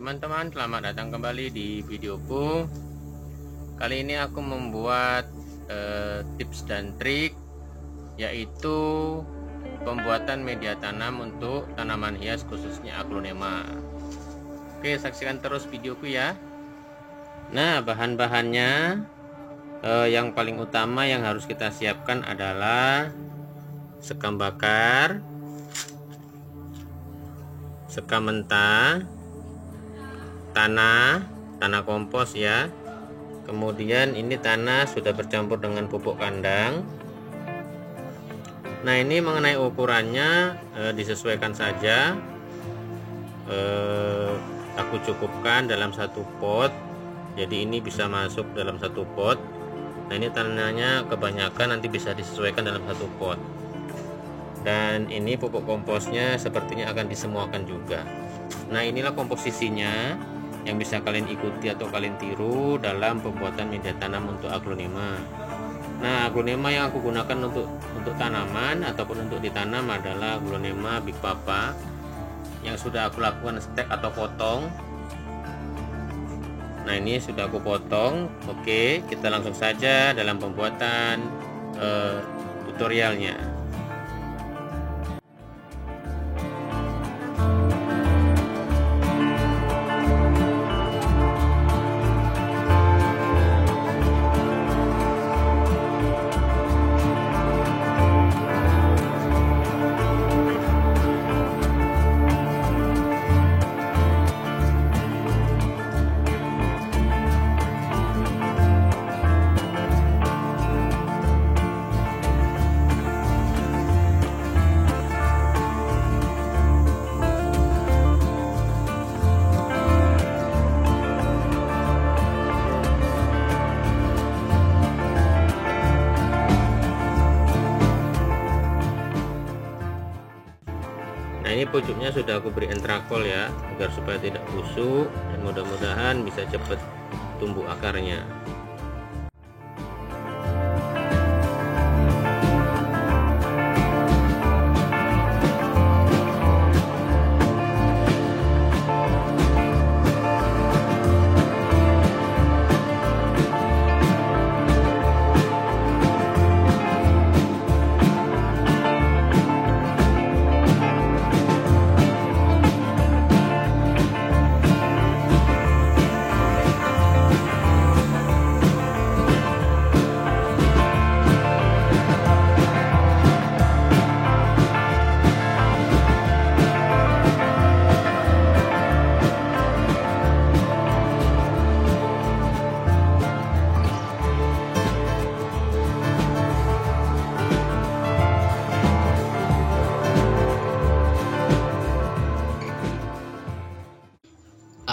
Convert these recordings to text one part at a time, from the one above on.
Teman-teman, selamat datang kembali di videoku. Kali ini aku membuat tips dan trik, yaitu pembuatan media tanam untuk tanaman hias khususnya aglonema. Oke, saksikan terus videoku ya. Nah, bahan-bahannya yang paling utama yang harus kita siapkan adalah sekam bakar, sekam mentah, tanah kompos ya. Kemudian ini tanah sudah bercampur dengan pupuk kandang. Nah, ini mengenai ukurannya disesuaikan saja. Aku cukupkan dalam satu pot, jadi ini bisa masuk dalam satu pot. Nah, ini tanahnya kebanyakan, nanti bisa disesuaikan dalam satu pot. Dan ini pupuk komposnya sepertinya akan disemuakan juga. Nah, inilah komposisinya yang bisa kalian ikuti atau kalian tiru dalam pembuatan media tanam untuk aglonema. Nah, aglonema yang aku gunakan untuk tanaman ataupun untuk ditanam adalah aglonema Big Papa yang sudah aku lakukan stek atau potong. Nah, ini sudah aku potong. Oke, kita langsung saja dalam pembuatan tutorialnya. Nah, ini pucuknya sudah aku beri entrakol ya, agar supaya tidak busuk dan mudah-mudahan bisa cepat tumbuh akarnya.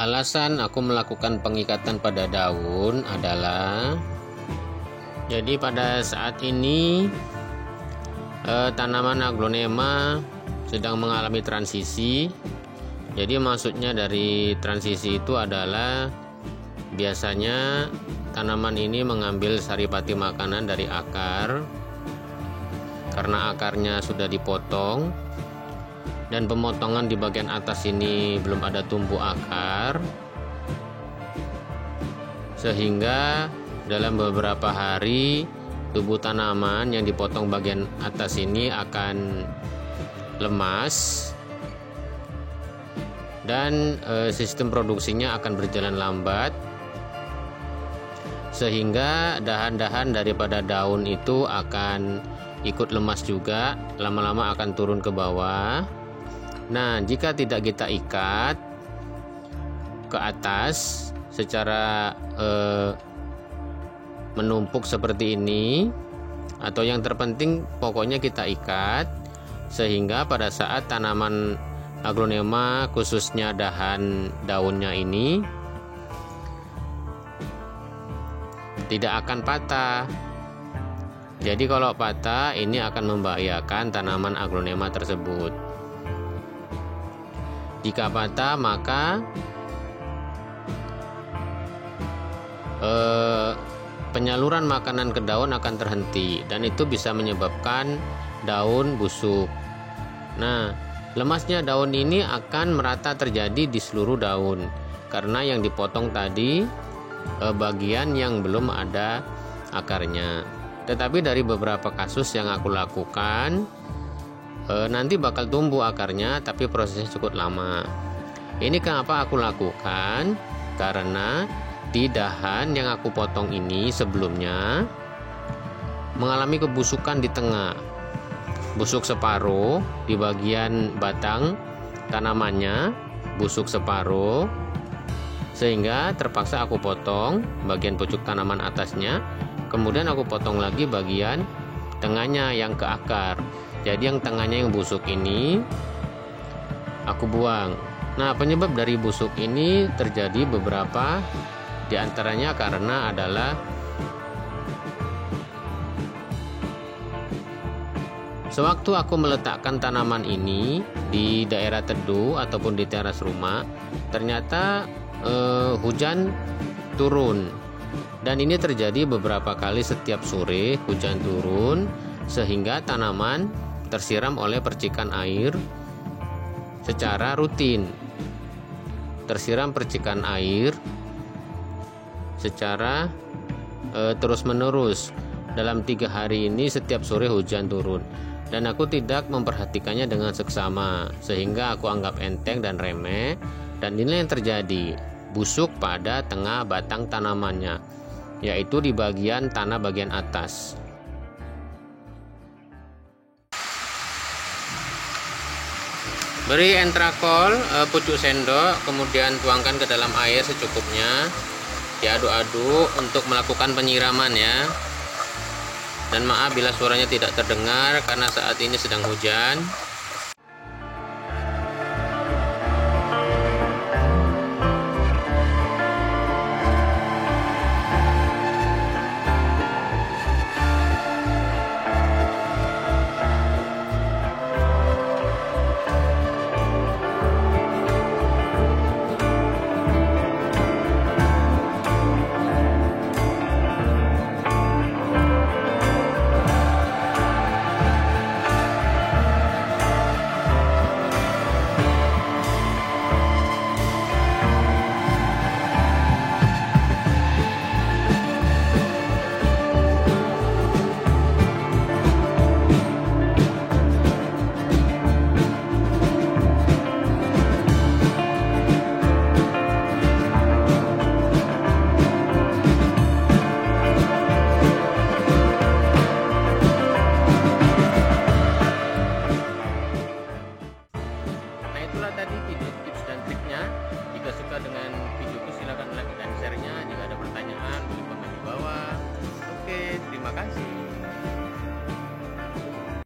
Alasan aku melakukan pengikatan pada daun adalah, jadi pada saat ini tanaman aglonema sedang mengalami transisi. Jadi maksudnya dari transisi itu adalah biasanya tanaman ini mengambil saripati makanan dari akar karena akarnya sudah dipotong. Dan pemotongan di bagian atas ini belum ada tumbuh akar, sehingga dalam beberapa hari tubuh tanaman yang dipotong bagian atas ini akan lemas dan sistem produksinya akan berjalan lambat, sehingga dahan-dahan daripada daun itu akan ikut lemas juga, lama-lama akan turun ke bawah. Nah, jika tidak kita ikat ke atas secara menumpuk seperti ini, atau yang terpenting pokoknya kita ikat, sehingga pada saat tanaman aglonema khususnya daunnya ini tidak akan patah. Jadi kalau patah ini akan membahayakan tanaman aglonema tersebut. Jika patah maka penyaluran makanan ke daun akan terhenti dan itu bisa menyebabkan daun busuk. Nah, lemasnya daun ini akan merata terjadi di seluruh daun. karena yang dipotong tadi bagian yang belum ada akarnya. Tetapi dari beberapa kasus yang aku lakukan, nanti bakal tumbuh akarnya, tapi prosesnya cukup lama. Ini kenapa aku lakukan? Karena di dahan yang aku potong ini sebelumnya mengalami kebusukan di tengah, busuk separuh di bagian batang tanamannya, busuk separuh, sehingga terpaksa aku potong bagian pucuk tanaman atasnya, kemudian aku potong lagi bagian tengahnya yang ke akar. Jadi yang tengahnya yang busuk ini aku buang. Nah, penyebab dari busuk ini terjadi beberapa, diantaranya karena adalah sewaktu aku meletakkan tanaman ini di daerah teduh ataupun di teras rumah, ternyata hujan turun. Dan ini terjadi beberapa kali setiap sore hujan turun, sehingga tanaman tersiram oleh percikan air secara rutin. Tersiram percikan air secara terus-menerus. Dalam 3 hari ini setiap sore hujan turun, dan aku tidak memperhatikannya dengan seksama, sehingga aku anggap enteng dan remeh. Dan inilah yang terjadi, busuk pada tengah batang tanamannya, yaitu di bagian tanah bagian atas. Beri entrakol pucuk sendok, kemudian tuangkan ke dalam air secukupnya, diaduk-aduk untuk melakukan penyiraman ya. Dan maaf bila suaranya tidak terdengar karena saat ini sedang hujan. Tadi video tips dan triknya. Jika suka dengan videoku silahkan like dan share-nya. Jika ada pertanyaan boleh komen di bawah. Oke, terima kasih.